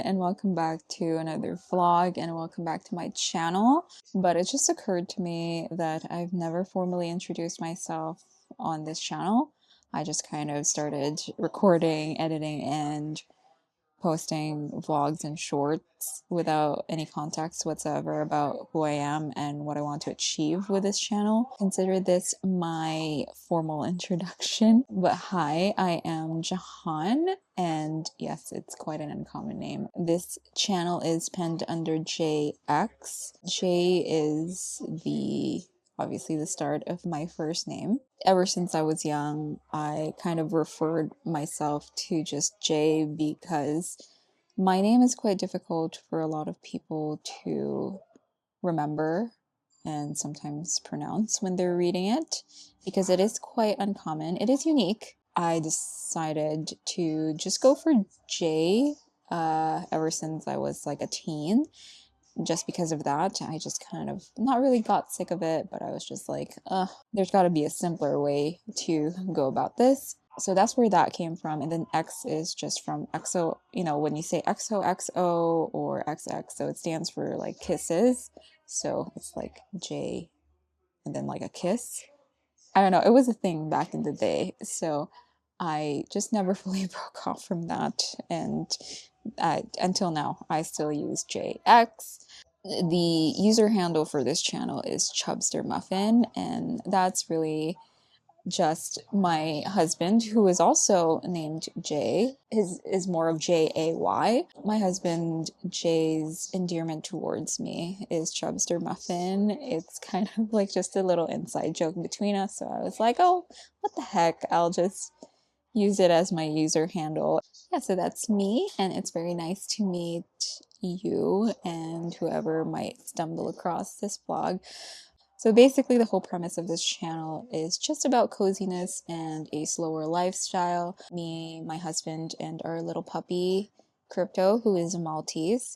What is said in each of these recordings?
and welcome back to another vlog and welcome back to my channel. But it just occurred to me that I've never formally introduced myself on this channel. I just kind of started recording, editing, and posting vlogs and shorts without any context whatsoever about who I am and what I want to achieve with this channel. Consider this my formal introduction. But hi, I am Jahan, and yes, it's quite an uncommon name. This channel is penned under JX. J is obviously the start of my first name. Ever since I was young, I kind of referred myself to just J because my name is quite difficult for a lot of people to remember and sometimes pronounce when they're reading it because it is quite uncommon. It is unique. I decided to just go for J ever since I was like a teen. Just because of that, I just kind of not really got sick of it, but I was just like, there's got to be a simpler way to go about this. So that's where that came from. And then X is just from XO, when you say XOXO or XX, so it stands for like kisses. So it's like J and then like a kiss. I don't know, it was a thing back in the day. So I just never fully broke off from that. And until now, I still use JX. The user handle for this channel is Chubster Muffin, and that's really just my husband, who is also named Jay. His is more of Jay. My husband Jay's endearment towards me is Chubster Muffin. It's kind of like just a little inside joke between us, so I was like, oh, what the heck, I'll just use it as my user handle. Yeah, so that's me, and it's very nice to meet you and whoever might stumble across this vlog. So basically the whole premise of this channel is just about coziness and a slower lifestyle. Me, my husband, and our little puppy, Crypto, who is a Maltese.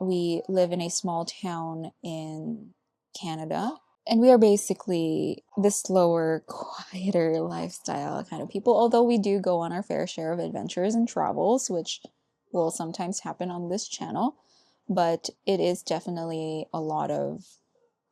We live in a small town in Canada. And we are basically the slower, quieter lifestyle kind of people, although we do go on our fair share of adventures and travels, which will sometimes happen on this channel. But it is definitely a lot of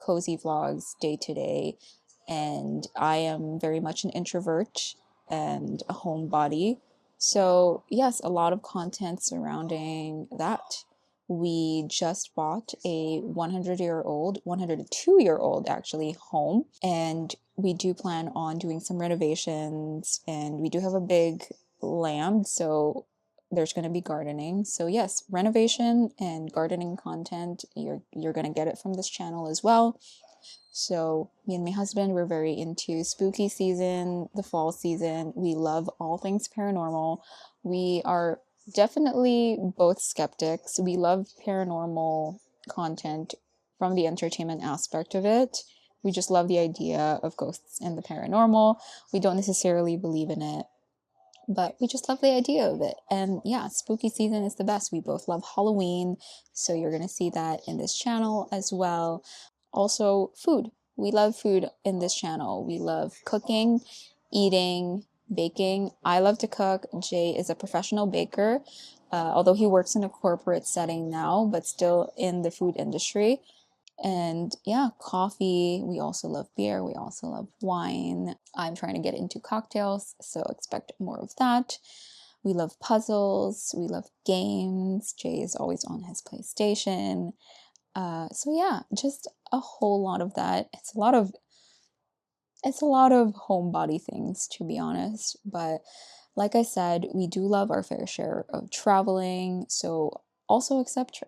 cozy vlogs day to day. And I am very much an introvert and a homebody. So yes, a lot of content surrounding that. We just bought a 102-year-old actually home, and we do plan on doing some renovations, and we do have a big land, so there's going to be gardening. So yes, renovation and gardening content, you're going to get it from this channel as well. So me and my husband, we're very into spooky season, the fall season. We love all things paranormal. We are definitely both skeptics. We love paranormal content from the entertainment aspect of it. We just love the idea of ghosts and the paranormal. We don't necessarily believe in it, but we just love the idea of it. And yeah, spooky season is the best. We both love Halloween, so you're going to see that in this channel as well. Also, food. We love food in this channel. We love cooking, eating, baking. I love to cook. Jay is a professional baker, although he works in a corporate setting now, but still in the food industry. And yeah, coffee. We also love beer. We also love wine. I'm trying to get into cocktails, so expect more of that. We love puzzles. We love games. Jay is always on his PlayStation. So yeah, just a whole lot of that. It's a lot of homebody things, to be honest. But like I said, we do love our fair share of traveling. So also expect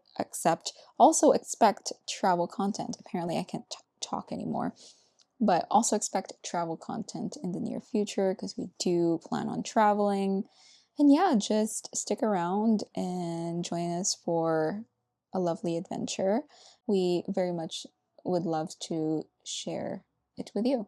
travel content. Apparently I can't talk anymore. But also expect travel content in the near future because we do plan on traveling. And yeah, just stick around and join us for a lovely adventure. We very much would love to share it with you.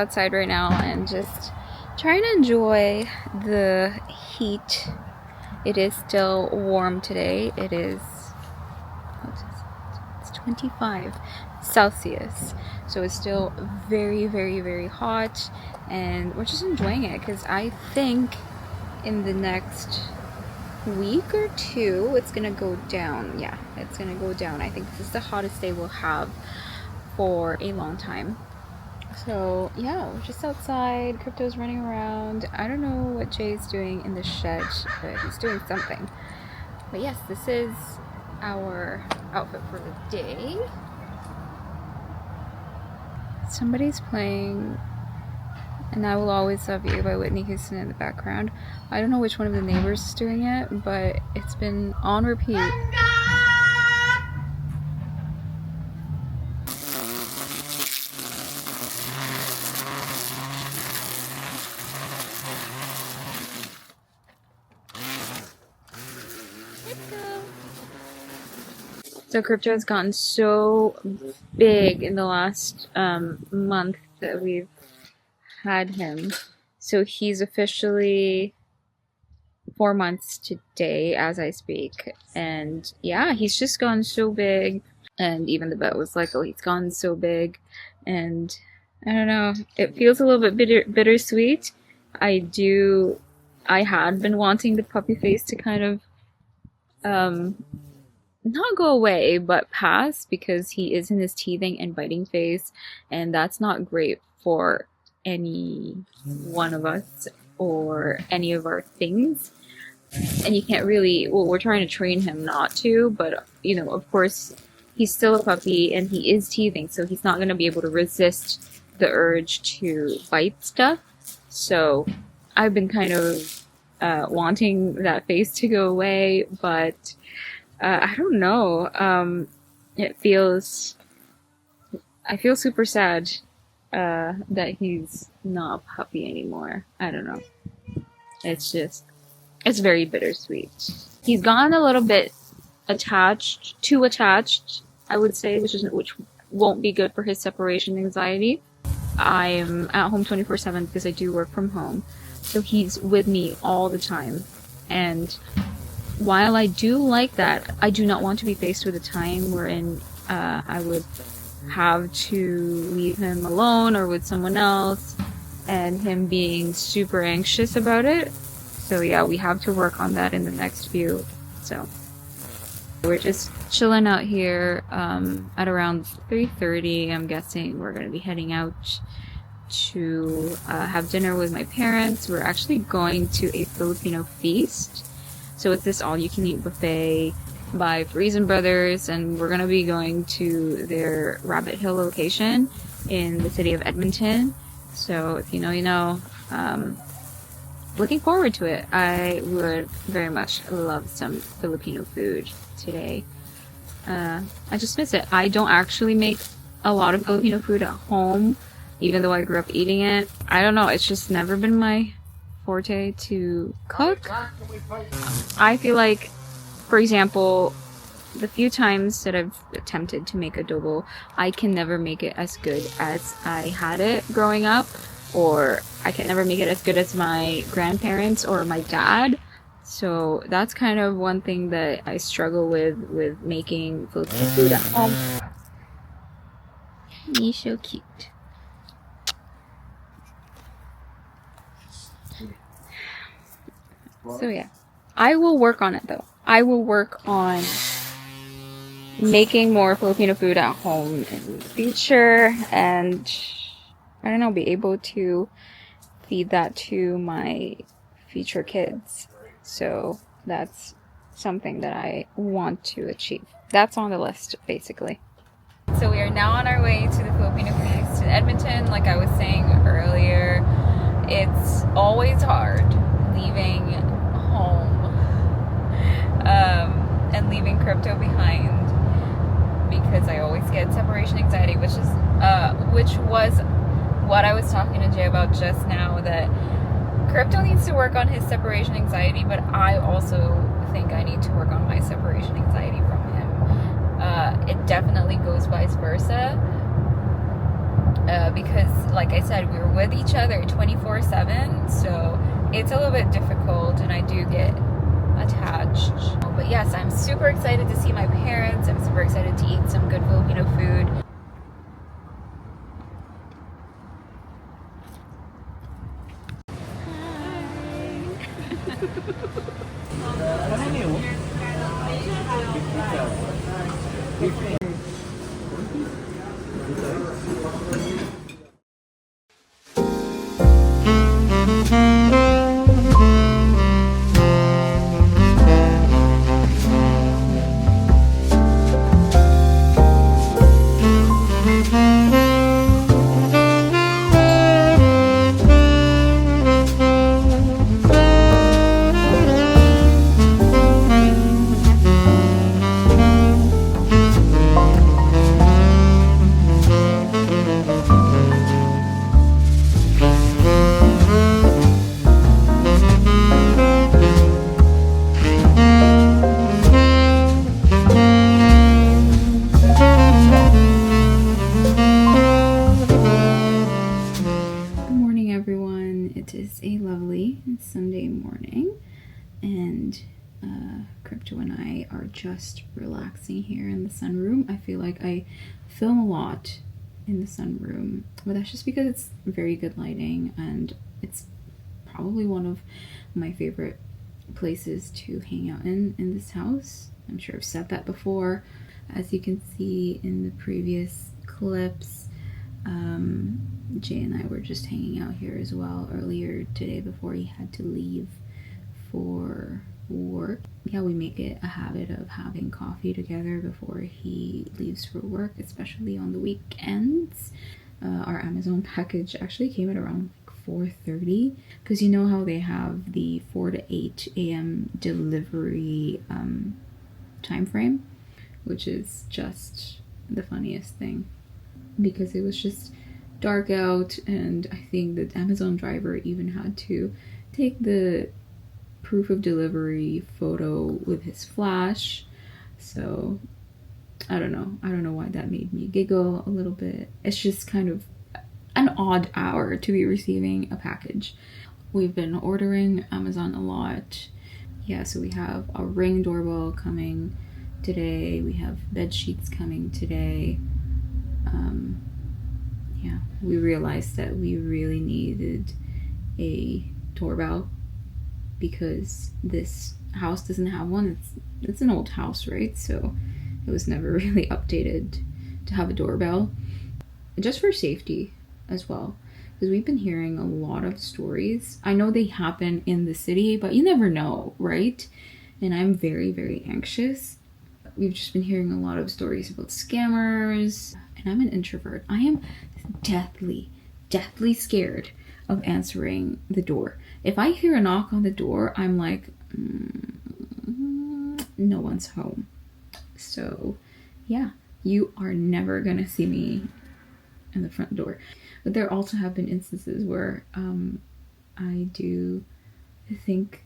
outside right now and just trying to enjoy the heat. It is still warm today. It is, it's 25 Celsius. So it's still very, very, very hot. And we're just enjoying it because I think in the next week or two it's gonna go down. Yeah, it's gonna go down. I think this is the hottest day we'll have for a long time. So yeah, we're just outside. Crypto's running around. I don't know what Jay's doing in the shed, but he's doing something. But yes, this is our outfit for the day. Somebody's playing And I Will Always Love You by Whitney Houston in the background. I don't know which one of the neighbors is doing it, but it's been on repeat. So Crypto has gotten so big in the last month that we've had him. So he's officially 4 months today as I speak. And yeah, he's just gotten so big. And even the vet was like, oh, he's gotten so big. And I don't know, it feels a little bit bittersweet. I had been wanting the puppy face to kind of not go away, but pass, because he is in his teething and biting phase, and that's not great for any one of us or any of our things. And you can't really, well, we're trying to train him not to, but you know, of course, he's still a puppy and he is teething, so he's not going to be able to resist the urge to bite stuff. So I've been kind of wanting that face to go away, but I don't know. I feel super sad that he's not a puppy anymore. I don't know. It's very bittersweet. He's gotten a little bit too attached, I would say, which won't be good for his separation anxiety. I'm at home 24/7 because I do work from home. So he's with me all the time. And while I do like that, I do not want to be faced with a time wherein I would have to leave him alone or with someone else, and him being super anxious about it. So yeah, we have to work on that in the next few. So we're just chilling out here at around 3:30. I'm guessing we're going to be heading out to have dinner with my parents. We're actually going to a Filipino feast. So it's this all-you-can-eat buffet by Freeze Brothers, and we're going to be going to their Rabbit Hill location in the city of Edmonton. So if you know, you know. Looking forward to it. I would very much love some Filipino food today. I just miss it. I don't actually make a lot of Filipino food at home, even though I grew up eating it. I don't know, it's just never been my forte to cook. I feel like, for example, the few times that I've attempted to make adobo, I can never make it as good as I had it growing up, or I can never make it as good as my grandparents or my dad. So that's kind of one thing that I struggle with making Filipino food at home. He's so cute. So yeah, I will work on it though. I will work on making more Filipino food at home in the future, and I don't know, be able to feed that to my future kids. So that's something that I want to achieve. That's on the list, basically. So we are now on our way to the Filipino feast in Edmonton. Like I was saying earlier, it's always hard leaving home and leaving Crypto behind, because I always get separation anxiety, which was what I was talking to Jay about just now, that Crypto needs to work on his separation anxiety, but I also think I need to work on my separation anxiety from him. It definitely goes vice versa. because, like I said, we're with each other 24/7, so it's a little bit difficult, and I do get attached. But yes, I'm super excited to see my parents. I'm super excited to eat some good Filipino food. It is a lovely Sunday morning, and Crypto and I are just relaxing here in the sunroom. I feel like I film a lot in the sunroom, but that's just because it's very good lighting, and it's probably one of my favorite places to hang out in this house. I'm sure I've said that before. As you can see in the previous clips, Jay and I were just hanging out here as well earlier today before he had to leave for work. Yeah, we make it a habit of having coffee together before he leaves for work, especially on the weekends. Our Amazon package actually came at around 4:30, because you know how they have the 4 to 8 a.m. delivery time frame, which is just the funniest thing, because it was just dark out, and I think the Amazon driver even had to take the proof of delivery photo with his flash. So I don't know why that made me giggle a little bit. It's just kind of an odd hour to be receiving a package. We've been ordering Amazon a lot. Yeah, so we have a Ring doorbell coming today. We have bed sheets coming today. Yeah, we realized that we really needed a doorbell because this house doesn't have one. It's an old house, right? So it was never really updated to have a doorbell, just for safety as well, because we've been hearing a lot of stories. I know they happen in the city, but you never know, right? And I'm very, very anxious. We've just been hearing a lot of stories about scammers, and I'm an introvert. I am deathly scared of answering the door. If I hear a knock on the door, I'm like, no one's home. So yeah, you are never gonna see me in the front door. But there also have been instances where I do think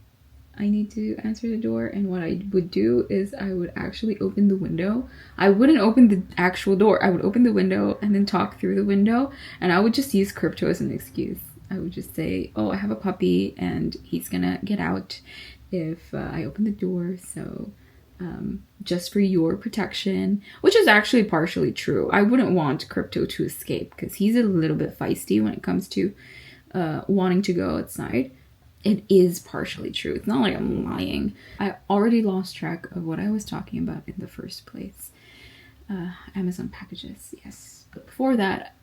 I need to answer the door, and what I would do is I would actually open the window. I wouldn't open the actual door. I would open the window and then talk through the window, and I would just use Crypto as an excuse. I would just say, oh, I have a puppy and he's gonna get out if I open the door, so just for your protection, which is actually partially true. I wouldn't want Crypto to escape because he's a little bit feisty when it comes to wanting to go outside. It is partially true. It's not like I'm lying. I already lost track of what I was talking about in the first place. Amazon packages, yes. But before that,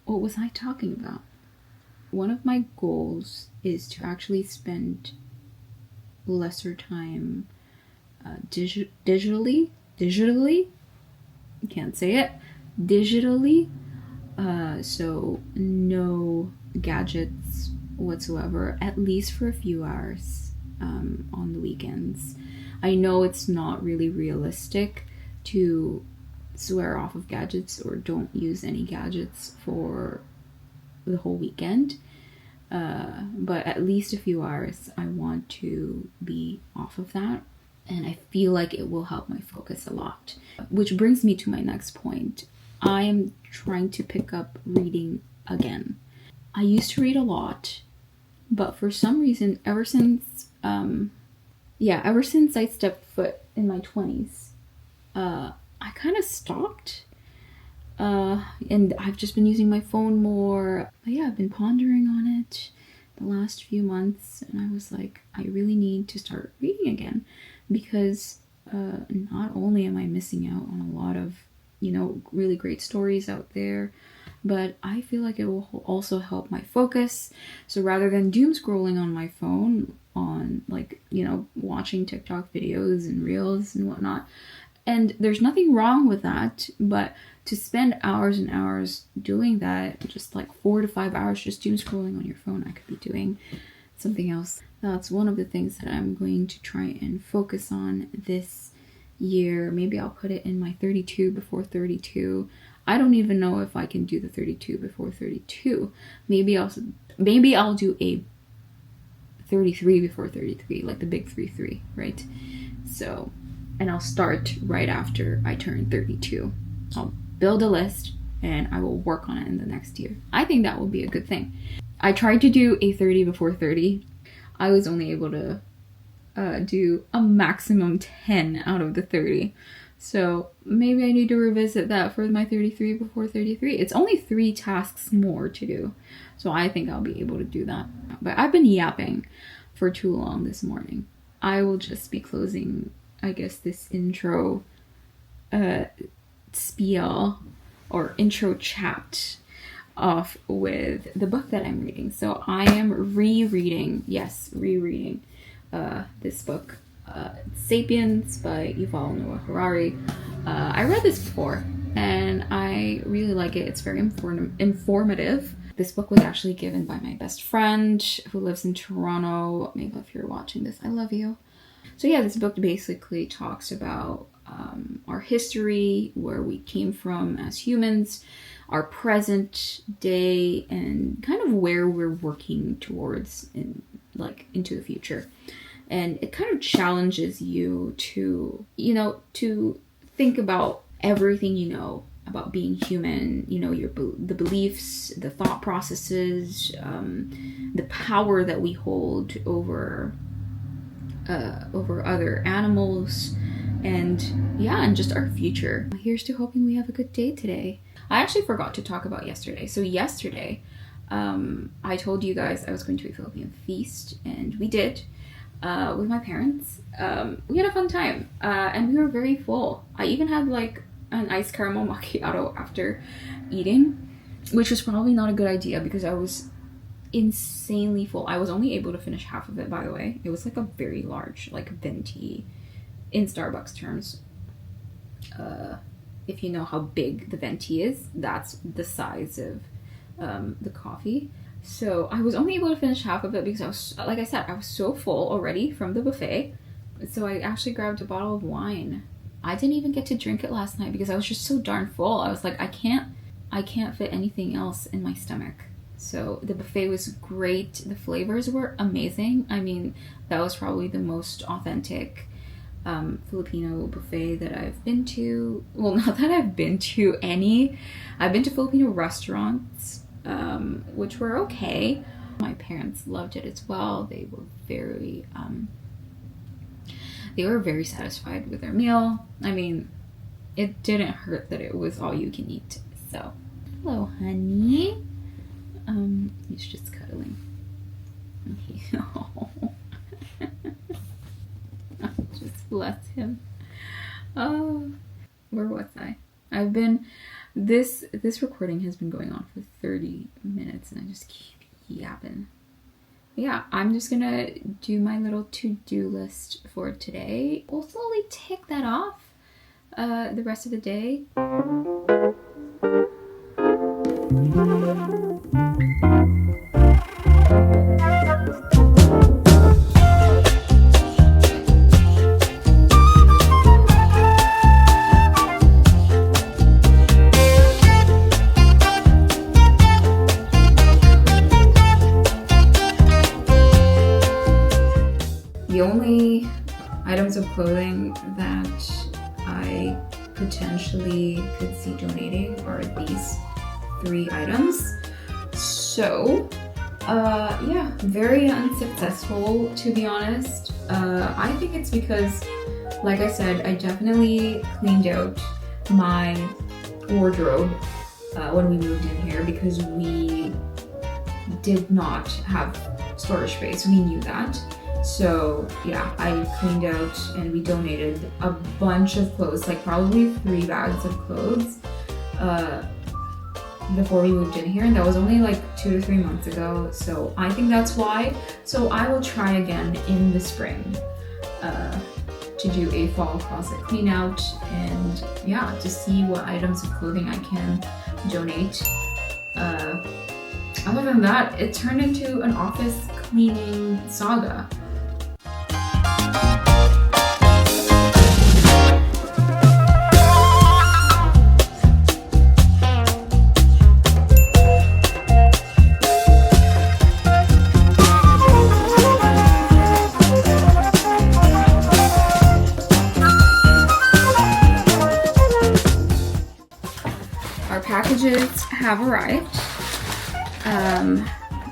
what was I talking about? One of my goals is to actually spend lesser time digitally. Can't say it. Digitally. So no gadgets whatsoever, at least for a few hours on the weekends. I know it's not really realistic to swear off of gadgets or don't use any gadgets for the whole weekend, but at least a few hours I want to be off of that, and I feel like it will help my focus a lot. Which brings me to my next point. I am trying to pick up reading again. I used to read a lot, but for some reason, ever since I stepped foot in my 20s, I kind of stopped. And I've just been using my phone more. But yeah, I've been pondering on it the last few months, and I was like, I really need to start reading again, because not only am I missing out on a lot of, really great stories out there, but I feel like it will also help my focus. So rather than doom scrolling on my phone, on watching TikTok videos and reels and whatnot, and there's nothing wrong with that, but to spend hours and hours doing that, just like 4 to 5 hours just doom scrolling on your phone, I could be doing something else. That's one of the things that I'm going to try and focus on this year. Maybe I'll put it in my 32 before 32. I don't even know if I can do the 32 before 32. Maybe I'll do a 33 before 33, like the big 3-3, right? So, and I'll start right after I turn 32. I'll build a list and I will work on it in the next year. I think that will be a good thing. I tried to do a 30 before 30. I was only able to do a maximum 10 out of the 30. So maybe I need to revisit that for my 33 before 33. It's only 3 tasks more to do. So I think I'll be able to do that. But I've been yapping for too long this morning. I will just be closing, I guess, this intro spiel or intro chat off with the book that I'm reading. So I am rereading this book, Sapiens by Yuval Noah Harari. I read this before and I really like it. It's very informative. This book was actually given by my best friend who lives in Toronto. Maybe if you're watching this, I love you. So yeah, this book basically talks about our history, where we came from as humans, our present day, and kind of where we're working towards into the future. And it kind of challenges you to think about everything about being human, the beliefs, the thought processes, the power that we hold over other animals, and just our future. Here's to hoping we have a good day today. I actually forgot to talk about yesterday. So yesterday, I told you guys I was going to a Filipino feast, and we did, with my parents. We had a fun time, and we were very full. I even had like an iced caramel macchiato after eating, which was probably not a good idea because I was insanely full. I was only able to finish half of it, by the way. It was like a very large, like venti in Starbucks terms. If you know how big the venti is, that's the size of the coffee. So I was only able to finish half of it because I was, like I said, I was so full already from the buffet. So I actually grabbed a bottle of wine. I didn't even get to drink it last night because I was just so darn full. I was like, I can't fit anything else in my stomach. So the buffet was great. The flavors were amazing. I mean, that was probably the most authentic Filipino buffet that I've been to. Well, not that I've been to any. I've been to Filipino restaurants, which were okay. My parents loved it as well. They were very satisfied with their meal. I mean, it didn't hurt that it was all you can eat. So, hello, honey. He's just cuddling. Just bless him. Where was I? This recording has been going on for 30 minutes and I just keep yapping. Yeah, I'm just gonna do my little to-do list for today. We'll slowly tick that off the rest of the day. The only items of clothing that I potentially could see donating are these 3 items. So, yeah, very unsuccessful, to be honest. I think it's because, like I said, I definitely cleaned out my wardrobe when we moved in here because we did not have storage space. We knew that. So yeah, I cleaned out and we donated a bunch of clothes, like probably 3 bags of clothes before we moved in here, and that was only like 2 to 3 months ago. So I think that's why. So I will try again in the spring to do a fall closet clean out, and yeah, to see what items of clothing I can donate. Other than that, it turned into an office cleaning saga. Our packages have arrived.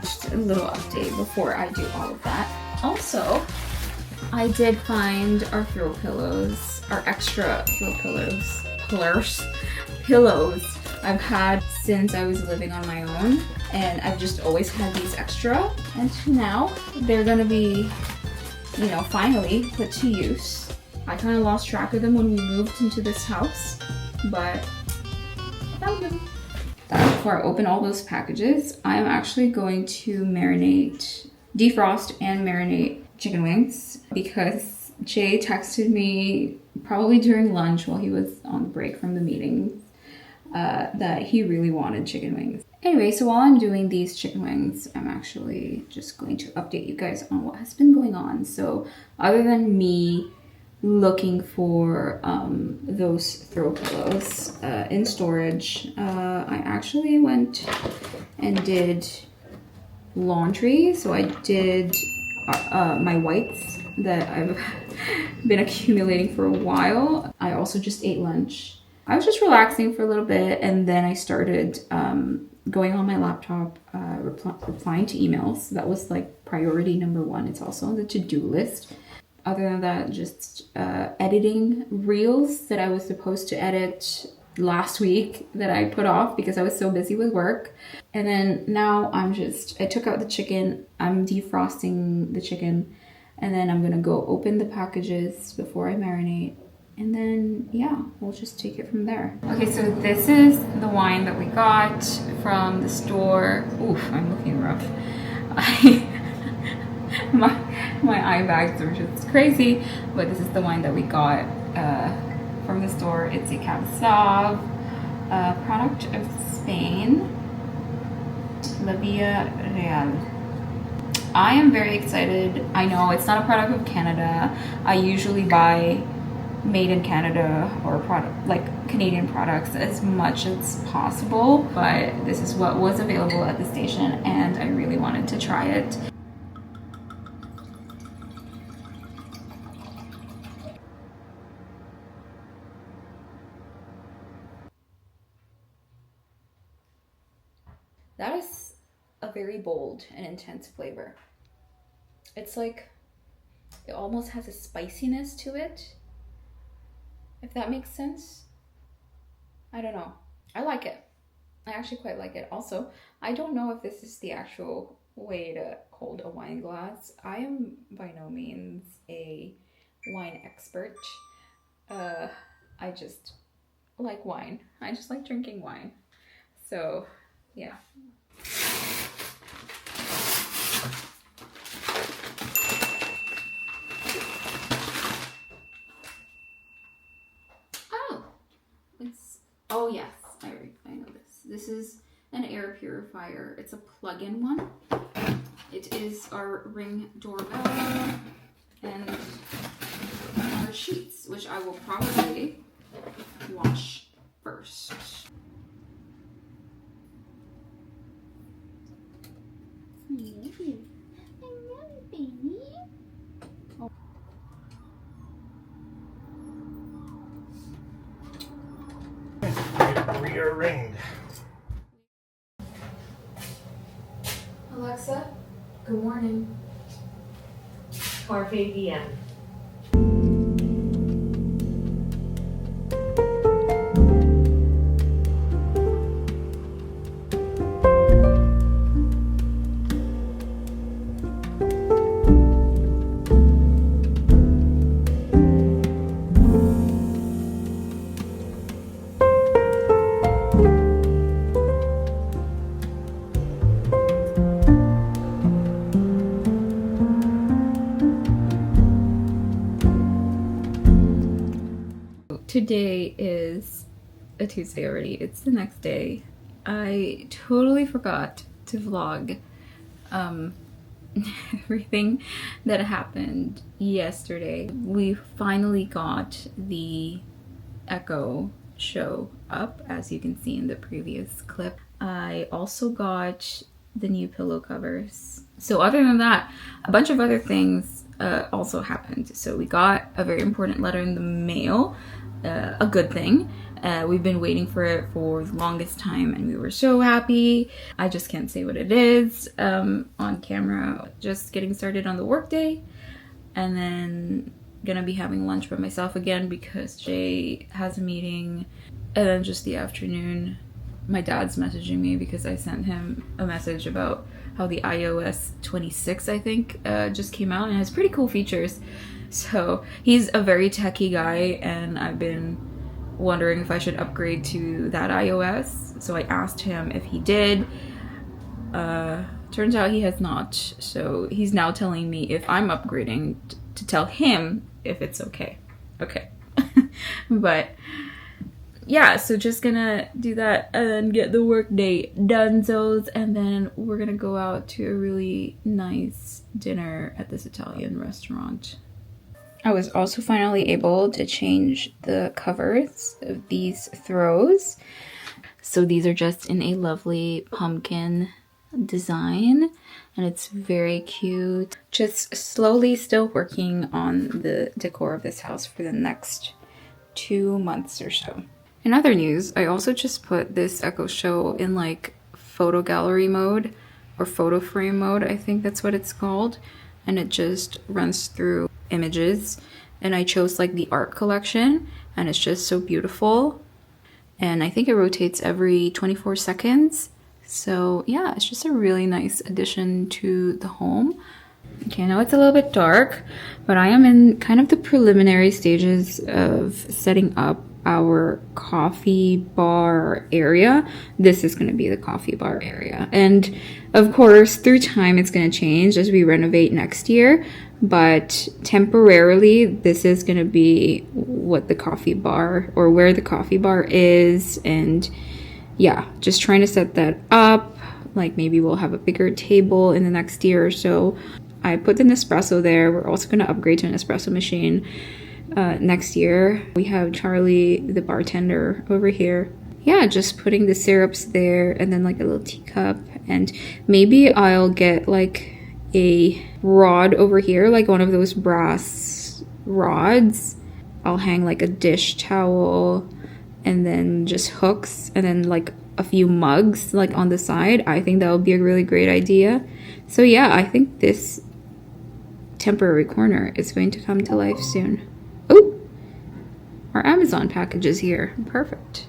Just a little update before I do all of that. Also, I did find our throw pillows, our extra throw pillows I've had since I was living on my own, and I've just always had these extra, and now they're gonna be, you know, finally put to use. I kind of lost track of them when we moved into this house, but I found them. Before I open all those packages, I'm actually going to defrost and marinate chicken wings because Jay texted me probably during lunch while he was on the break from the meeting that he really wanted chicken wings. Anyway, so while I'm doing these chicken wings, I'm actually just going to update you guys on what has been going on. So other than me looking for those throw pillows in storage, I actually went and did laundry. So I did my whites that I've been accumulating for a while. I also just ate lunch. I was just relaxing for a little bit, and then I started going on my laptop, replying to emails. That was like priority number 1. It's also on the to-do list. Other than that, just editing reels that I was supposed to edit last week that I put off because I was so busy with work. And then now I took out the chicken, I'm defrosting the chicken, and then I'm gonna go open the packages before I marinate. And then, yeah, we'll just take it from there. Okay, so this is the wine that we got from the store. Oof, I'm looking rough. My eye bags are just crazy, but this is the wine that we got from the store. It's a Cab Sauv, product of Spain, La Via Real. I am very excited. I know it's not a product of Canada. I usually buy made in Canada or Canadian products as much as possible, but this is what was available at the station and I really wanted to try it. That is a very bold and intense flavor. It's like, it almost has a spiciness to it, if that makes sense. I don't know. I like it. I actually quite like it. Also, I don't know if this is the actual way to hold a wine glass. I am by no means a wine expert. I just like wine. I just like drinking wine. So, yeah. Oh yes, I know this. This is an air purifier. It's a plug-in one. It is our Ring doorbell and our sheets, which I will probably wash first. it rained. Alexa, good morning. Carpe diem. Today is a Tuesday already. It's the next day. I totally forgot to vlog everything that happened yesterday. We finally got the Echo show up, as you can see in the previous clip. I also got the new pillow covers. So other than that, a bunch of other things also happened. So we got a very important letter in the mail, a good thing. We've been waiting for it for the longest time and we were so happy. I just can't say what it is on camera. Just getting started on the workday and then gonna be having lunch by myself again because Jay has a meeting. And then just the afternoon, my dad's messaging me because I sent him a message about how the iOS 26, I think, just came out and has pretty cool features. So he's a very techie guy and I've been wondering if I should upgrade to that iOS. So I asked him if he did. Turns out he has not. So he's now telling me if I'm upgrading to tell him if it's okay. Okay. But yeah, so just gonna do that and then get the work day donezo's, and then we're gonna go out to a really nice dinner at this Italian restaurant. I was also finally able to change the covers of these throws. So these are just in a lovely pumpkin design and it's very cute. Just slowly still working on the decor of this house for the next 2 months or so. In other news, I also just put this Echo Show in like photo gallery mode or photo frame mode, I think that's what it's called. And it just runs through images. And I chose like the art collection and it's just so beautiful. And I think it rotates every 24 seconds. So yeah, it's just a really nice addition to the home. Okay, I know it's a little bit dark, but I am in kind of the preliminary stages of setting up our coffee bar area. This is going to be the coffee bar area. And of course, through time, it's going to change as we renovate next year. But temporarily, this is going to be what the coffee bar or where the coffee bar is. And yeah, just trying to set that up. Like maybe we'll have a bigger table in the next year or so. I put the Nespresso there. We're also going to upgrade to an espresso machine next year. We have Charlie, the bartender, over here. Yeah, just putting the syrups there and then like a little teacup. And maybe I'll get like a rod over here, like one of those brass rods. I'll hang like a dish towel and then just hooks and then like a few mugs like on the side. I think that would be a really great idea. So yeah, I think this temporary corner is going to come to life soon. Oh, our Amazon package is here. Perfect.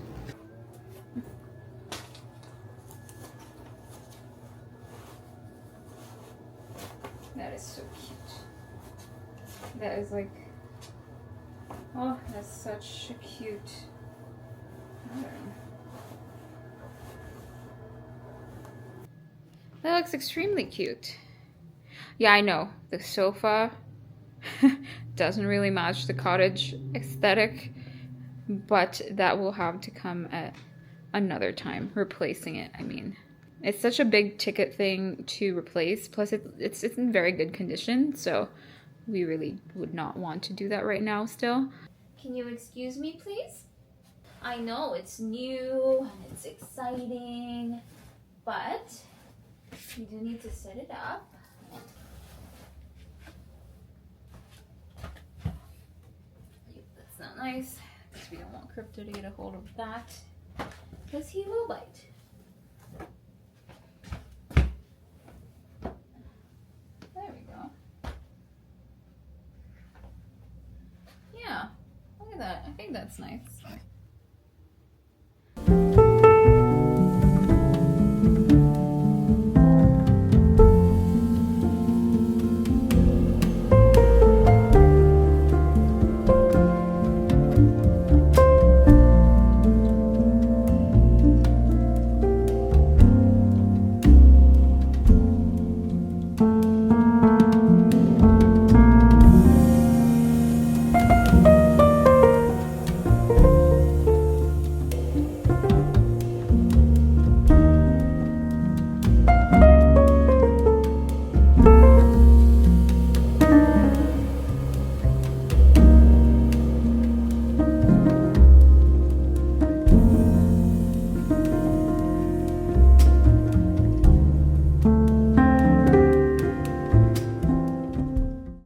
That is so cute. That is like, oh, that's such a cute pattern. That looks extremely cute. Yeah, I know. The sofa doesn't really match the cottage aesthetic, but that will have to come at another time. Replacing it, I mean. It's such a big ticket thing to replace, plus it's in very good condition, so we really would not want to do that right now still. Can you excuse me, please? I know it's new and it's exciting, but you do need to set it up. That's not nice, because we don't want crypto to get a hold of that. because he will bite. There we go. Yeah, look at that. I think that's nice.